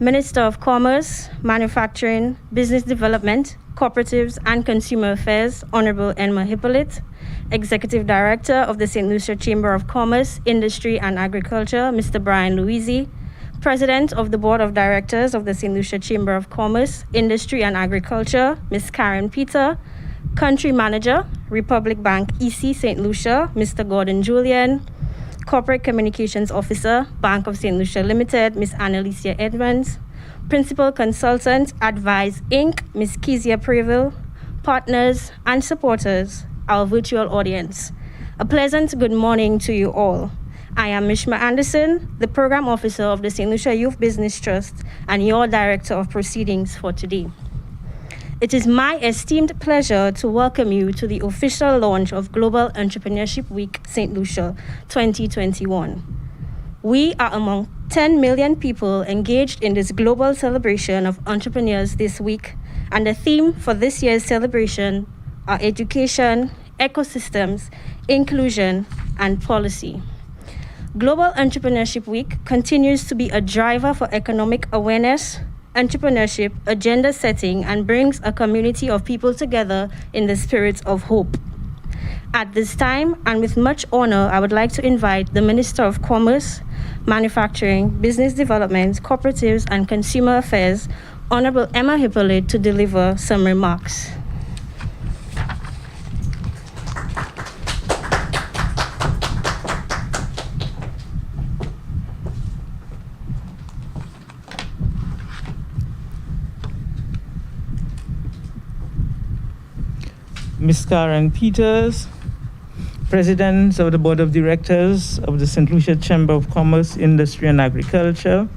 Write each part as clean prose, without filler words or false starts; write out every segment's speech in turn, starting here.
Minister of Commerce, Manufacturing, Business Development, Cooperatives and Consumer Affairs, Honorable Emma Hippolyte, Executive Director of the St. Lucia Chamber of Commerce, Industry and Agriculture, Mr. Brian Louisi, President of the Board of Directors of the St. Lucia Chamber of Commerce, Industry and Agriculture, Ms. Karen Peter, Country Manager, Republic Bank EC St. Lucia, Mr. Gordon Julian, Corporate Communications Officer, Bank of St. Lucia Limited, Ms. Annalicia Edmonds, Principal Consultant, Advise Inc., Ms. Kezia Preville, partners and supporters, our virtual audience. A pleasant good morning to you all. I am Mishma Anderson, the Program Officer of the St. Lucia Youth Business Trust and your Director of Proceedings for today. It is my esteemed pleasure to welcome you to the official launch of Global Entrepreneurship Week St. Lucia 2021. We are among 10 million people engaged in this global celebration of entrepreneurs this week, and the theme for this year's celebration are education, ecosystems, inclusion, and policy. Global Entrepreneurship Week continues to be a driver for economic awareness, entrepreneurship, agenda setting, and brings a community of people together in the spirit of hope. At this time, and with much honor, I would like to invite the Minister of Commerce, Manufacturing, Business Development, Cooperatives, and Consumer Affairs, Honorable Emma Hippolyte, to deliver some remarks. Ms. Karen Peters, President of the Board of Directors of the St. Lucia Chamber of Commerce, Industry and Agriculture,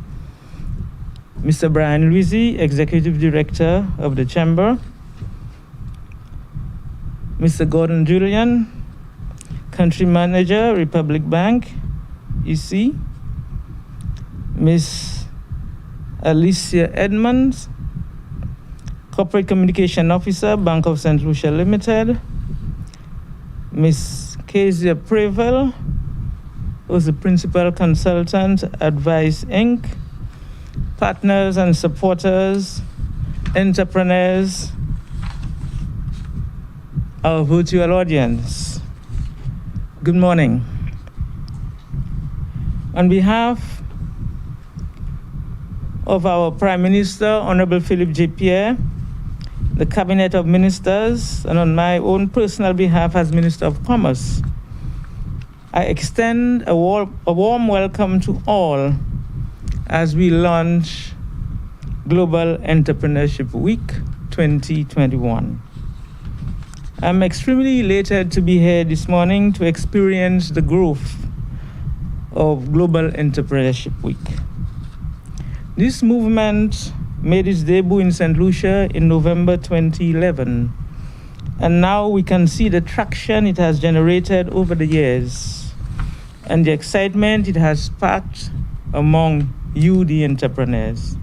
Mr. Brian Louisi, Executive Director of the Chamber, Mr. Gordon Julian, Country Manager, Republic Bank, EC, Ms. Alicia Edmonds, Corporate Communication Officer, Bank of St. Lucia Limited, Ms. Kezia Preville, who's the Principal Consultant, Advise Inc., partners and supporters, entrepreneurs, our virtual audience. Good morning. On behalf of our Prime Minister, Honorable Philip J. Pierre, the Cabinet of Ministers, and on my own personal behalf as Minister of Commerce, I extend a warm welcome to all as we launch Global Entrepreneurship Week 2021. I'm extremely elated to be here this morning to experience the growth of Global Entrepreneurship Week. This movement made its debut in St. Lucia in November 2011, and now we can see the traction it has generated over the years and the excitement it has sparked among you, the entrepreneurs.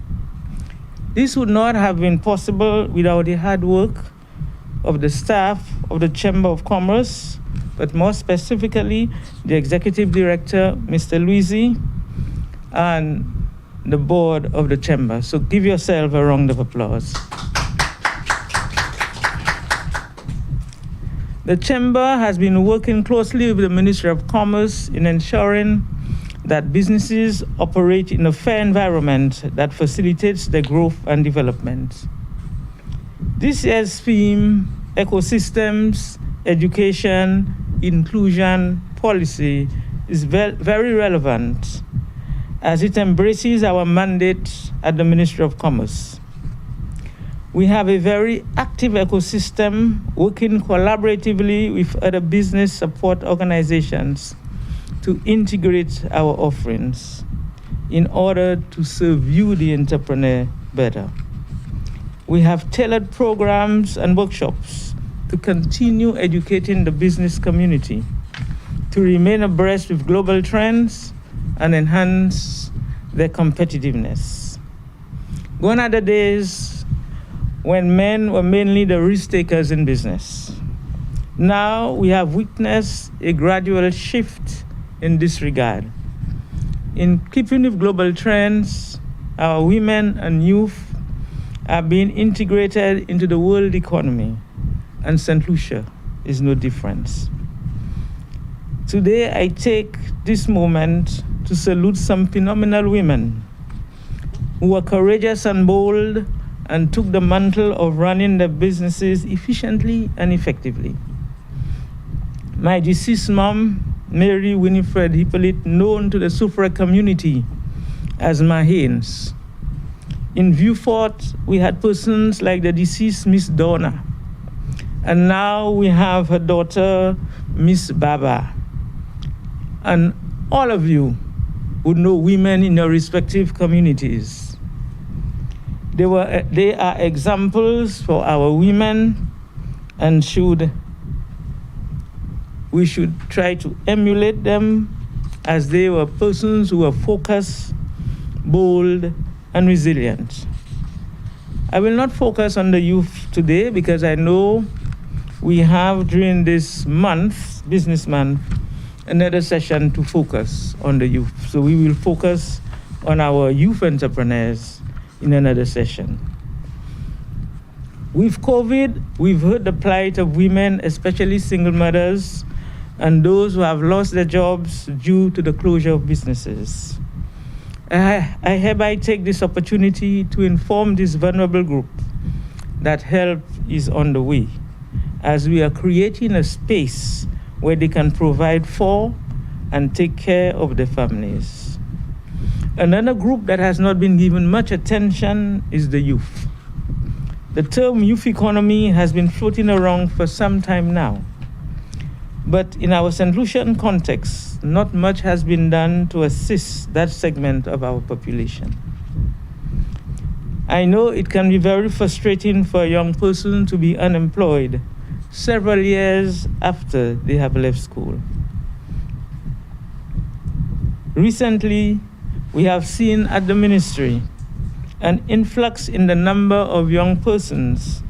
This would not have been possible without the hard work of the staff of the Chamber of Commerce, but more specifically, the Executive Director, Mr. Louisi, and the board of the Chamber. So give yourself a round of applause. The Chamber has been working closely with the Ministry of Commerce in ensuring that businesses operate in a fair environment that facilitates their growth and development. This year's theme, ecosystems, education, inclusion, policy, is very relevant as it embraces our mandate at the Ministry of Commerce. We have a very active ecosystem working collaboratively with other business support organizations to integrate our offerings in order to serve you, the entrepreneur, better. We have tailored programs and workshops to continue educating the business community, to remain abreast with global trends and enhance their competitiveness. Gone are the days when men were mainly the risk takers in business. Now we have witnessed a gradual shift in this regard. In keeping with global trends, our women and youth are being integrated into the world economy, and St. Lucia is no different. Today, I take this moment to salute some phenomenal women who were courageous and bold and took the mantle of running their businesses efficiently and effectively. My deceased mom, Mary Winifred Hippolyte, known to the suffrage community as Ma Haynes. In Vieux-Fort, we had persons like the deceased Miss Donna, and now we have her daughter, Miss Baba. And all of you would know women in your respective communities. They are examples for our women, and we should try to emulate them, as they were persons who were focused, bold, and resilient. I will not focus on the youth today because I know we have during this month, business month, another session to focus on the youth. So we will focus on our youth entrepreneurs in another session. With COVID, we've heard the plight of women, especially single mothers, and those who have lost their jobs due to the closure of businesses. I hereby take this opportunity to inform this vulnerable group that help is on the way, as we are creating a space where they can provide for and take care of their families. Another group that has not been given much attention is the youth. The term youth economy has been floating around for some time now. But in our St. Lucian context, not much has been done to assist that segment of our population. I know it can be very frustrating for a young person to be unemployed several years after they have left school. Recently, we have seen at the ministry an influx in the number of young persons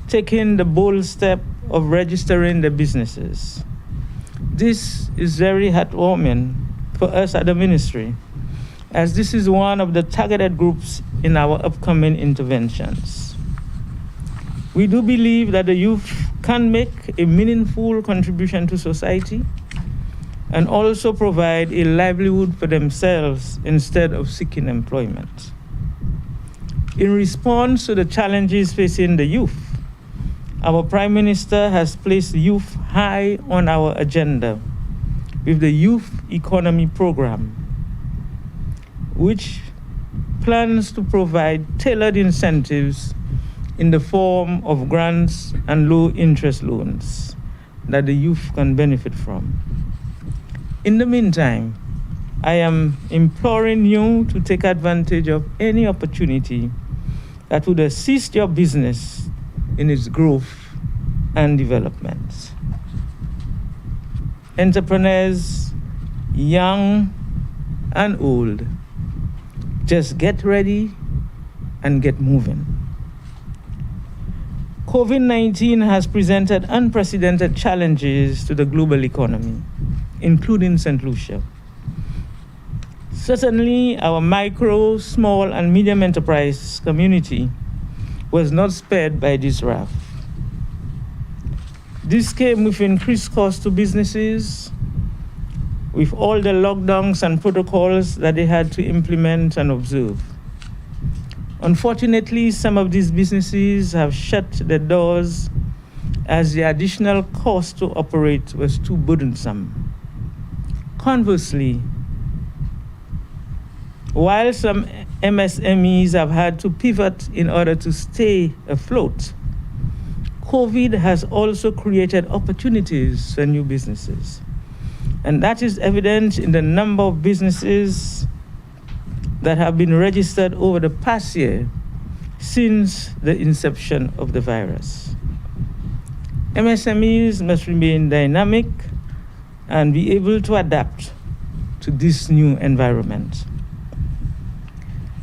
taking the bold step of registering their businesses. This is very heartwarming for us at the ministry, as this is one of the targeted groups in our upcoming interventions. We do believe that the youth can make a meaningful contribution to society and also provide a livelihood for themselves instead of seeking employment. In response to the challenges facing the youth, our Prime Minister has placed youth high on our agenda with the Youth Economy Program, which plans to provide tailored incentives in the form of grants and low-interest loans that the youth can benefit from. In the meantime, I am imploring you to take advantage of any opportunity that would assist your business in its growth and development. Entrepreneurs, young and old, just get ready and get moving. COVID-19 has presented unprecedented challenges to the global economy, including St. Lucia. Certainly, our micro, small, and medium enterprise community was not spared by this wrath. This came with increased costs to businesses, with all the lockdowns and protocols that they had to implement and observe. Unfortunately, some of these businesses have shut their doors as the additional cost to operate was too burdensome. Conversely, while some MSMEs have had to pivot in order to stay afloat, COVID has also created opportunities for new businesses. And that is evident in the number of businesses that have been registered over the past year since the inception of the virus. MSMEs must remain dynamic and be able to adapt to this new environment.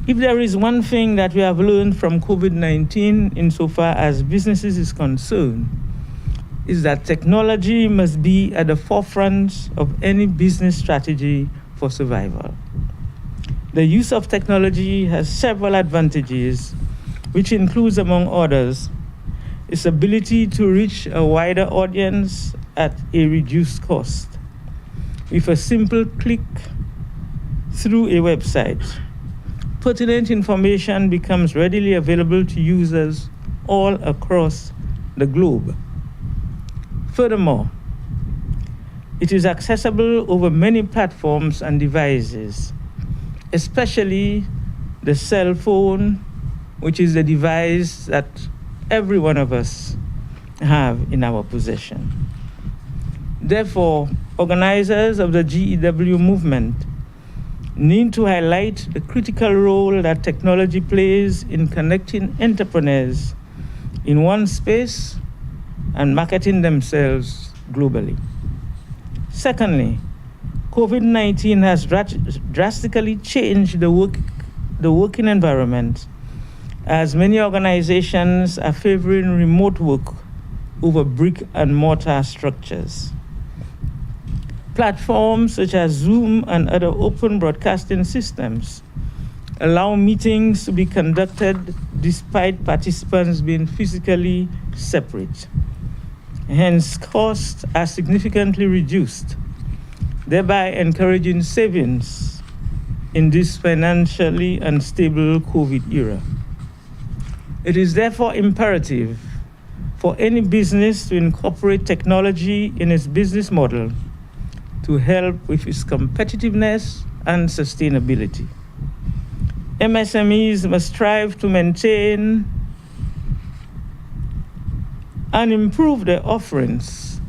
If there is one thing that we have learned from COVID-19 insofar as businesses is concerned, is that technology must be at the forefront of any business strategy for survival. The use of technology has several advantages, which includes, among others, its ability to reach a wider audience at a reduced cost. With a simple click through a website, pertinent information becomes readily available to users all across the globe. Furthermore, it is accessible over many platforms and devices, especially the cell phone, which is the device that every one of us have in our possession. Therefore, organizers of the GEW movement need to highlight the critical role that technology plays in connecting entrepreneurs in one space and marketing themselves globally. Secondly, COVID-19 has drastically changed the working environment, as many organizations are favoring remote work over brick and mortar structures. Platforms such as Zoom and other open broadcasting systems allow meetings to be conducted despite participants being physically separate. Hence, costs are significantly reduced, thereby encouraging savings in this financially unstable COVID era. It is therefore imperative for any business to incorporate technology in its business model to help with its competitiveness and sustainability. MSMEs must strive to maintain and improve their offerings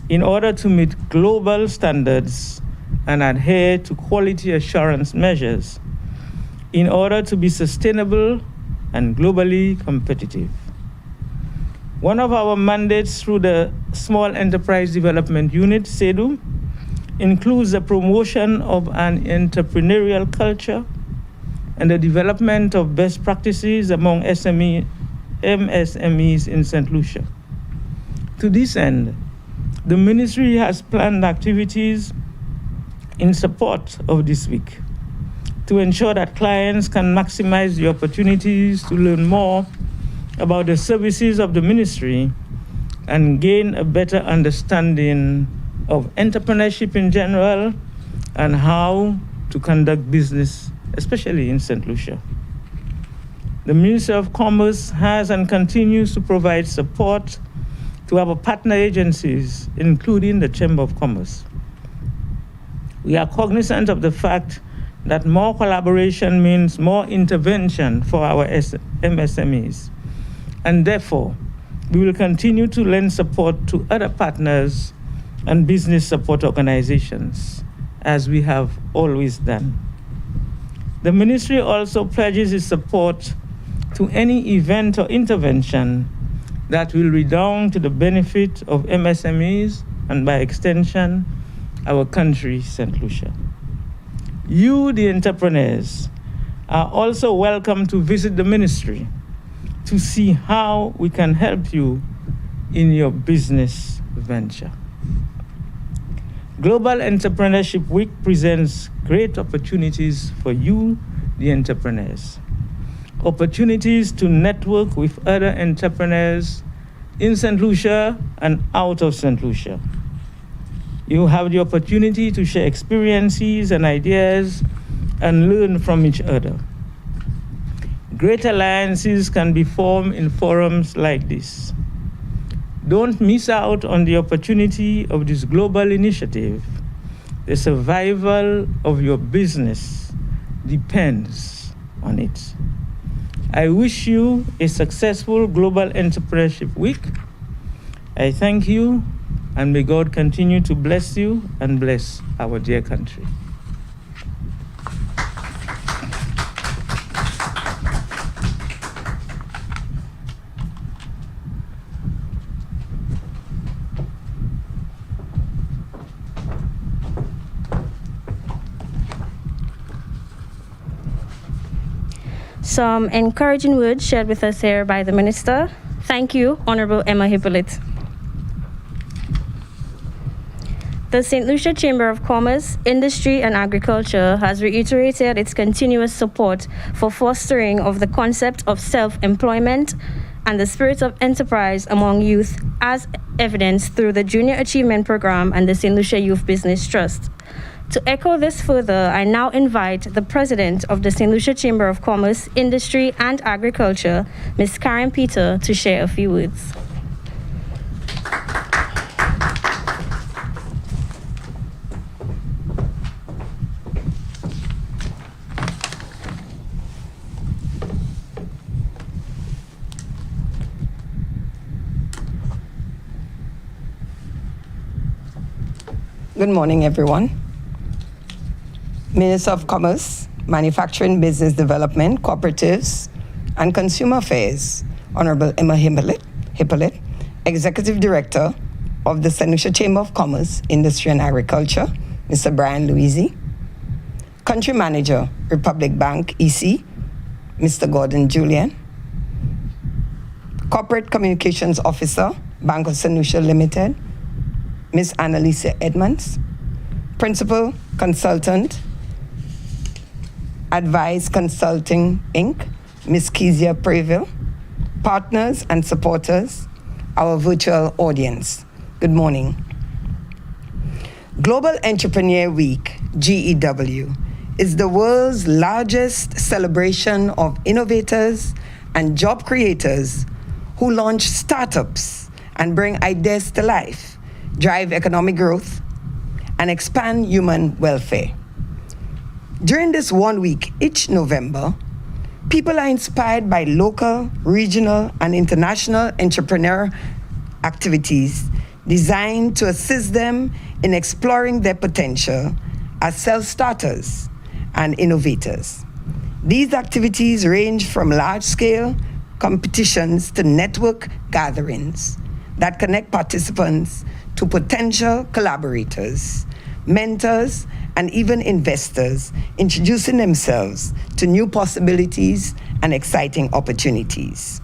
in order to meet global standards and adhere to quality assurance measures in order to be sustainable and globally competitive. One of our mandates through the Small Enterprise Development Unit, SEDU, includes the promotion of an entrepreneurial culture and the development of best practices among MSMEs in St. Lucia. To this end, the ministry has planned activities in support of this week to ensure that clients can maximize the opportunities to learn more about the services of the ministry and gain a better understanding of entrepreneurship in general and how to conduct business, especially in St. Lucia. The Ministry of Commerce has and continues to provide support to our partner agencies, including the Chamber of Commerce. We are cognizant of the fact that more collaboration means more intervention for our MSMEs, and therefore, we will continue to lend support to other partners and business support organizations, as we have always done. The ministry also pledges its support to any event or intervention that will redound to the benefit of MSMEs and, by extension, our country, St. Lucia. You, the entrepreneurs, are also welcome to visit the ministry to see how we can help you in your business venture. Global Entrepreneurship Week presents great opportunities for you, the entrepreneurs. Opportunities to network with other entrepreneurs in St. Lucia and out of St. Lucia. You have the opportunity to share experiences and ideas and learn from each other. Great alliances can be formed in forums like this. Don't miss out on the opportunity of this global initiative. The survival of your business depends on it. I wish you a successful Global Entrepreneurship Week. I thank you, and may God continue to bless you and bless our dear country. Some encouraging words shared with us here by the Minister. Thank you, Honorable Emma Hippolyte. The St. Lucia Chamber of Commerce, Industry and Agriculture has reiterated its continuous support for fostering of the concept of self-employment and the spirit of enterprise among youth, as evidenced through the Junior Achievement Program and the St. Lucia Youth Business Trust. To echo this further, I now invite the President of the St. Lucia Chamber of Commerce, Industry and Agriculture, Ms. Karen Peter, to share a few words. Good morning, everyone. Minister of Commerce, Manufacturing, Business Development, Cooperatives, and Consumer Affairs, Honorable Emma Hippolyte, Executive Director of the St. Lucia Chamber of Commerce, Industry and Agriculture, Mr. Brian Louisi, Country Manager, Republic Bank, EC, Mr. Gordon Julian, Corporate Communications Officer, Bank of St. Lucia Limited, Ms. Annalisa Edmonds, Principal Consultant, Advise Consulting, Inc., Ms. Kezia Preville, partners and supporters, our virtual audience. Good morning. Global Entrepreneur Week, GEW, is the world's largest celebration of innovators and job creators who launch startups and bring ideas to life, drive economic growth, and expand human welfare. During this 1 week, each November, people are inspired by local, regional, and international entrepreneur activities designed to assist them in exploring their potential as self-starters and innovators. These activities range from large-scale competitions to network gatherings that connect participants to potential collaborators, mentors, and even investors, introducing themselves to new possibilities and exciting opportunities.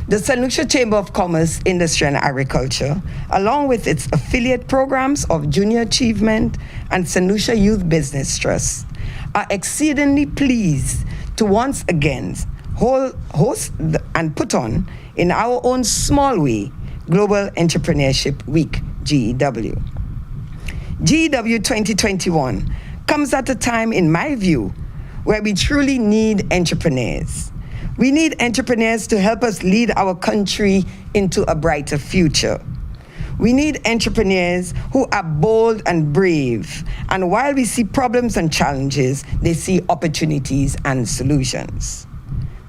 The St. Lucia Chamber of Commerce, Industry and Agriculture, along with its affiliate programs of Junior Achievement and St. Lucia Youth Business Trust, are exceedingly pleased to once again host and put on, in our own small way, Global Entrepreneurship Week, GEW. GEW 2021 comes at a time, in my view, where we truly need entrepreneurs. We need entrepreneurs to help us lead our country into a brighter future. We need entrepreneurs who are bold and brave, and while we see problems and challenges, they see opportunities and solutions.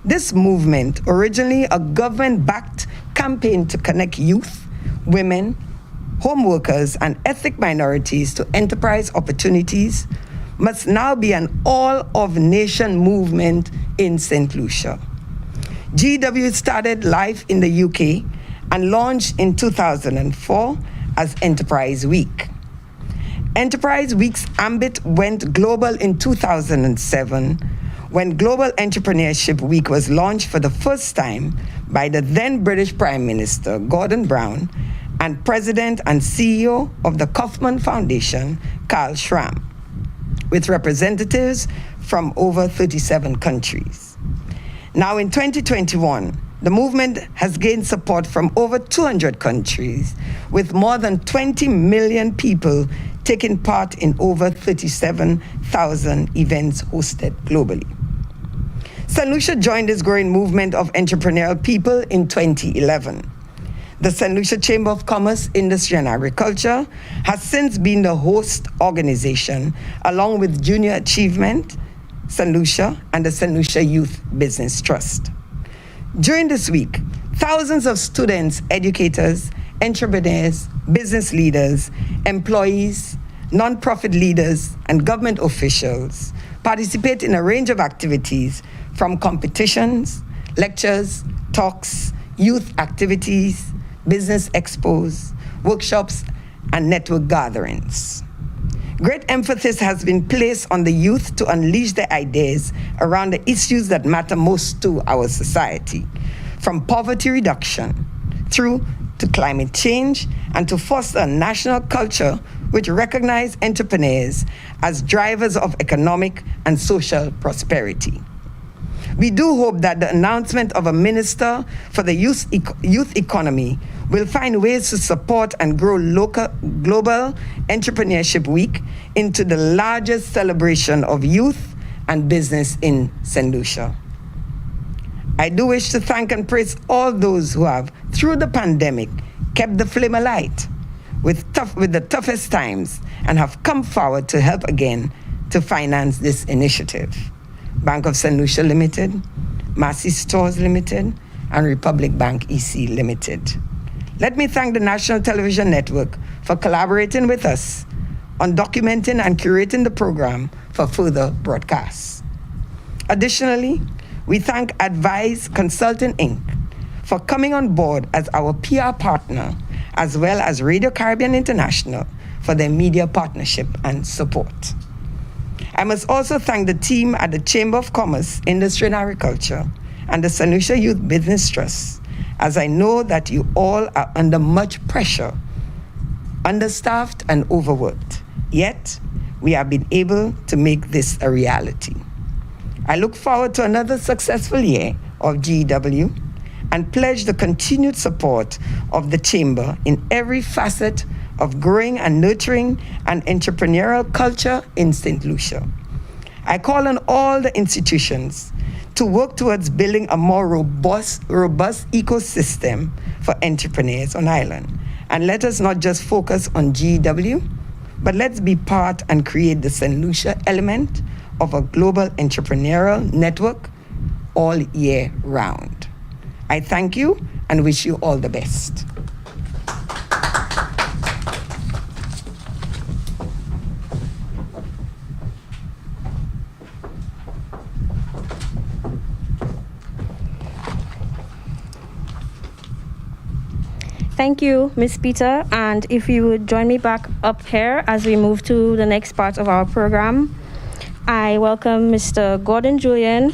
This movement, originally a government-backed campaign to connect youth, women, home workers, and ethnic minorities to enterprise opportunities, must now be an all-of-nation movement in St. Lucia. GW started life in the UK and launched in 2004 as Enterprise Week. Enterprise Week's ambit went global in 2007 when Global Entrepreneurship Week was launched for the first time by the then British Prime Minister, Gordon Brown, and President and CEO of the Kaufman Foundation, Carl Schramm, with representatives from over 37 countries. Now in 2021, the movement has gained support from over 200 countries, with more than 20 million people taking part in over 37,000 events hosted globally. St. Lucia joined this growing movement of entrepreneurial people in 2011. The St. Lucia Chamber of Commerce, Industry and Agriculture has since been the host organization, along with Junior Achievement, St. Lucia, and the St. Lucia Youth Business Trust. During this week, thousands of students, educators, entrepreneurs, business leaders, employees, nonprofit leaders, and government officials participate in a range of activities from competitions, lectures, talks, youth activities, business expos, workshops, and network gatherings. Great emphasis has been placed on the youth to unleash their ideas around the issues that matter most to our society, from poverty reduction through to climate change, and to foster a national culture which recognize entrepreneurs as drivers of economic and social prosperity. We do hope that the announcement of a minister for the youth economy will find ways to support and grow Global Entrepreneurship Week into the largest celebration of youth and business in St. Lucia. I do wish to thank and praise all those who have, through the pandemic, kept the flame alight with the toughest times and have come forward to help again to finance this initiative. Bank of St. Lucia Limited, Massey Stores Limited, and Republic Bank EC Limited. Let me thank the National Television Network for collaborating with us on documenting and curating the program for further broadcasts. Additionally, we thank Advise Consulting Inc. for coming on board as our PR partner, as well as Radio Caribbean International for their media partnership and support. I must also thank the team at the Chamber of Commerce, Industry and Agriculture and the St. Lucia Youth Business Trust, as I know that you all are under much pressure, understaffed and overworked. Yet, we have been able to make this a reality. I look forward to another successful year of GEW and pledge the continued support of the Chamber in every facet of growing and nurturing an entrepreneurial culture in St. Lucia. I call on all the institutions to work towards building a more robust ecosystem for entrepreneurs on island. And let us not just focus on GEW, but let's be part and create the St. Lucia element of a global entrepreneurial network all year round. I thank you and wish you all the best. Thank you, Ms. Peter. And if you would join me back up here as we move to the next part of our program, I welcome Mr. Gordon Julian,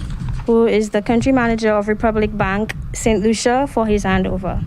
who is the Country Manager of Republic Bank, St. Lucia, for his handover.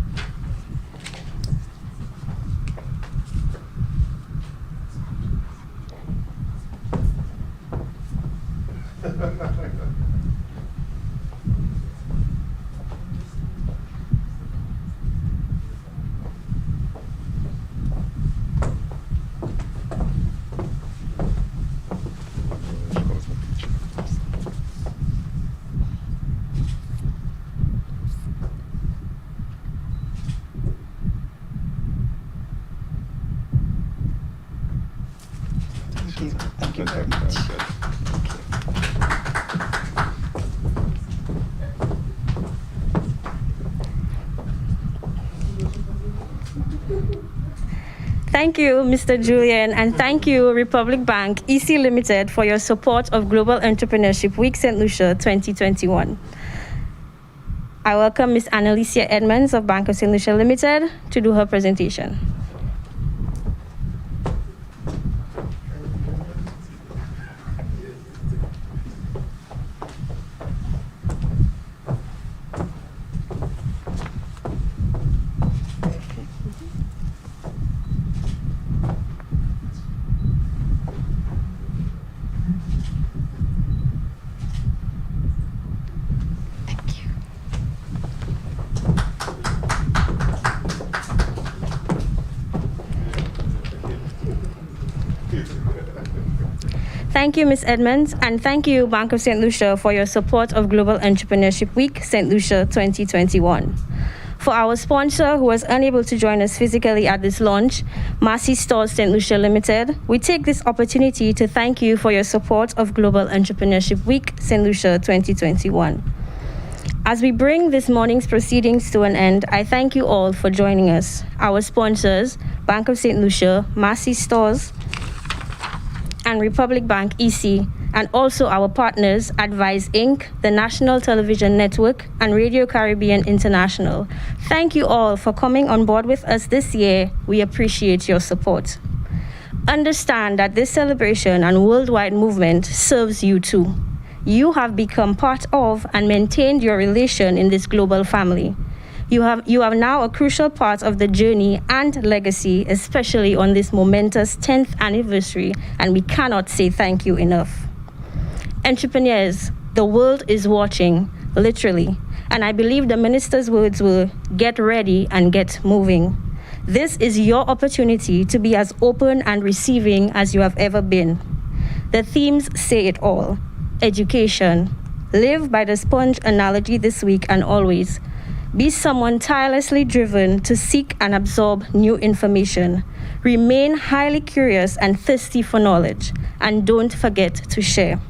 Thank you very much. Thank you, Mr. Julian, and thank you, Republic Bank EC Limited, for your support of Global Entrepreneurship Week St. Lucia 2021. I welcome Ms. Lucia Edmonds of Bank of St. Lucia Limited to do her presentation. Thank you, Ms. Edmonds, and thank you, Bank of St. Lucia, for your support of Global Entrepreneurship Week St. Lucia 2021. For our sponsor who was unable to join us physically at this launch, Massey Stores St. Lucia Limited, we take this opportunity to thank you for your support of Global Entrepreneurship Week St. Lucia 2021. As we bring this morning's proceedings to an end, I thank you all for joining us. Our sponsors, Bank of St. Lucia, Massey Stores, and Republic Bank EC, and also our partners, Advise Inc., the National Television Network, and Radio Caribbean International. Thank you all for coming on board with us this year. We appreciate your support. Understand that this celebration and worldwide movement serves you too. You have become part of and maintained your relation in this global family. You are now a crucial part of the journey and legacy, especially on this momentous 10th anniversary, and we cannot say thank you enough. Entrepreneurs, the world is watching, literally, and I believe the minister's words were, get ready and get moving. This is your opportunity to be as open and receiving as you have ever been. The themes say it all. Education. Live by the sponge analogy this week and always. Be someone tirelessly driven to seek and absorb new information. Remain highly curious and thirsty for knowledge. And don't forget to share.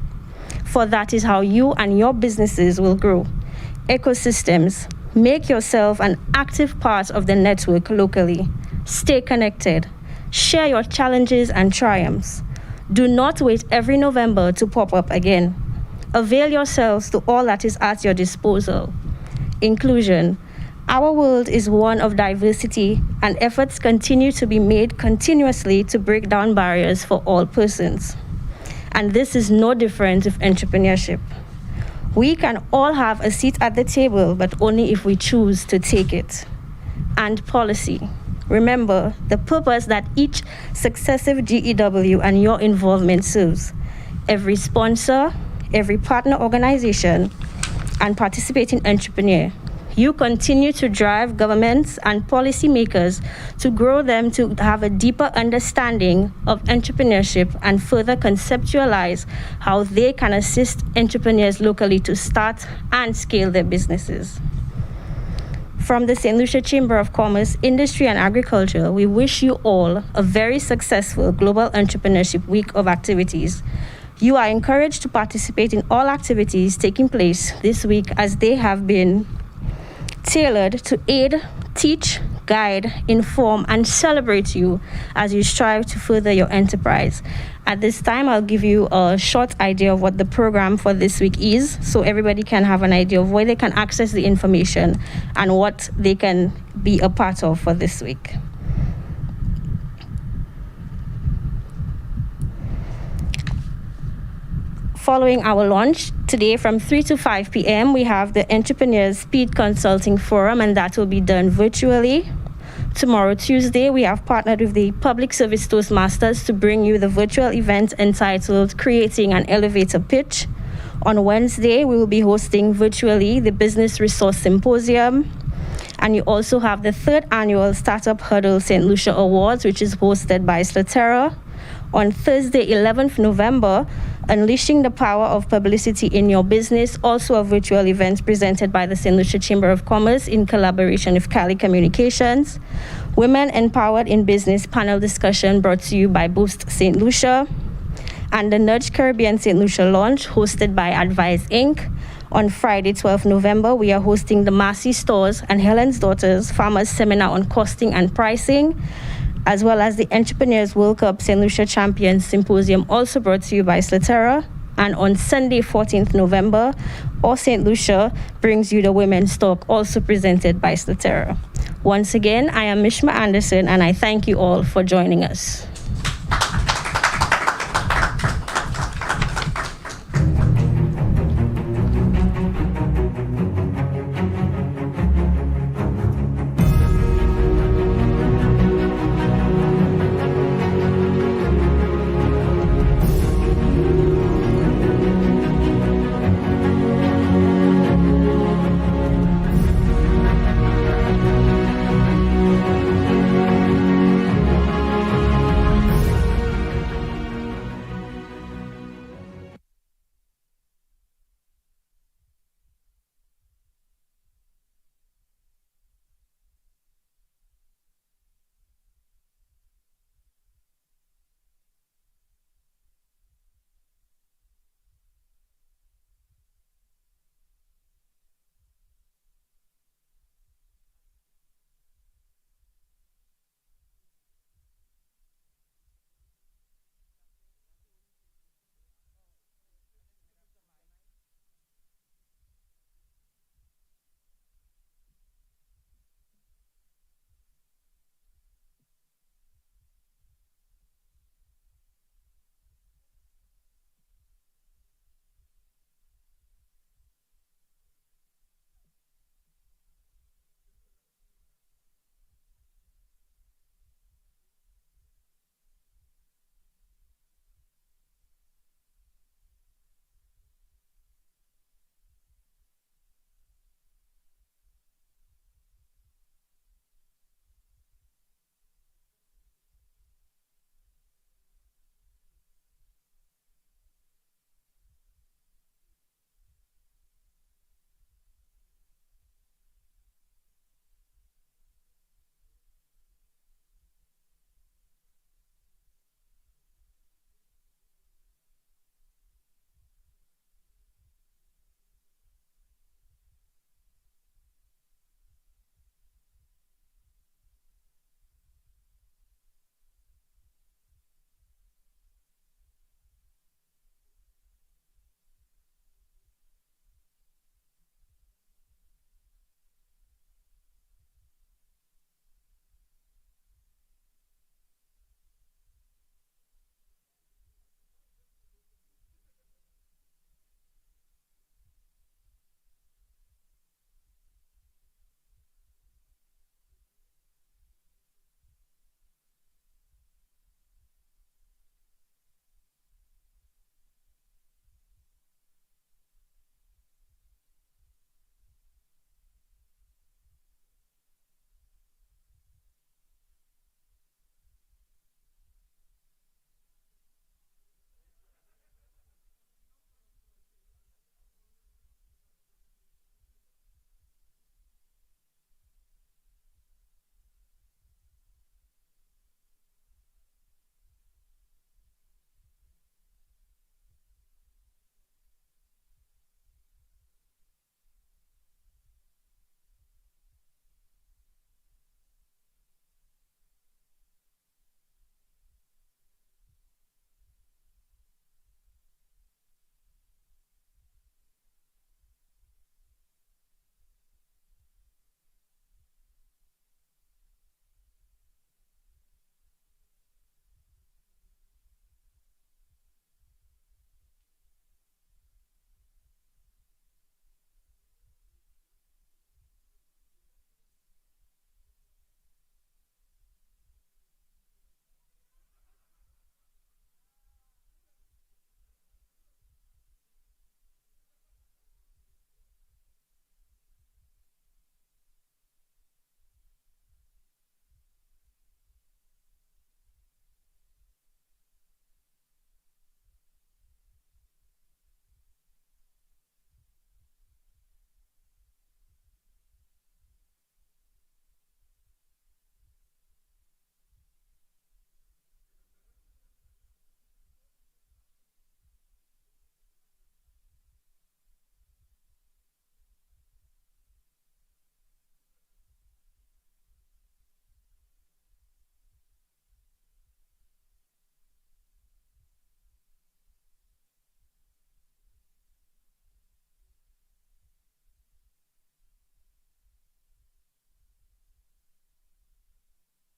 For that is how you and your businesses will grow. Ecosystems. Make yourself an active part of the network locally. Stay connected. Share your challenges and triumphs. Do not wait every November to pop up again. Avail yourselves to all that is at your disposal. Inclusion. Our world is one of diversity, and efforts continue to be made continuously to break down barriers for all persons. And this is no different with entrepreneurship. We can all have a seat at the table, but only if we choose to take it. And policy. Remember the purpose that each successive GEW and your involvement serves. Every sponsor, every partner organization, and participating entrepreneur. You continue to drive governments and policymakers to grow them to have a deeper understanding of entrepreneurship and further conceptualize how they can assist entrepreneurs locally to start and scale their businesses. From the St. Lucia Chamber of Commerce, Industry and Agriculture, we wish you all a very successful Global Entrepreneurship Week of activities. You are encouraged to participate in all activities taking place this week as they have been tailored to aid, teach, guide, inform, and celebrate you as you strive to further your enterprise. At this time, I'll give you a short idea of what the program for this week is, so everybody can have an idea of where they can access the information and what they can be a part of for this week. Following our launch today from 3 to 5 p.m., we have the Entrepreneurs Speed Consulting Forum, and that will be done virtually. Tomorrow, Tuesday, we have partnered with the Public Service Toastmasters to bring you the virtual event entitled Creating an Elevator Pitch. On Wednesday, we will be hosting virtually the Business Resource Symposium. And you also have the 3rd annual Startup Huddle St. Lucia Awards, which is hosted by Slatera. On Thursday, 11th November, Unleashing the Power of Publicity in Your Business, also a virtual event presented by the St. Lucia Chamber of Commerce in collaboration with Cali Communications. Women Empowered in Business panel discussion brought to you by Boost St. Lucia. And the Nudge Caribbean St. Lucia launch hosted by Advise Inc. On Friday, 12th November, we are hosting the Massey Stores and Helen's Daughters Farmers Seminar on Costing and Pricing, as well as the Entrepreneurs World Cup St. Lucia Champions Symposium, also brought to you by Slatera. And on Sunday, 14th November, All St. Lucia brings you the Women's Talk, also presented by Slatera. Once again, I am Mishma Anderson, and I thank you all for joining us.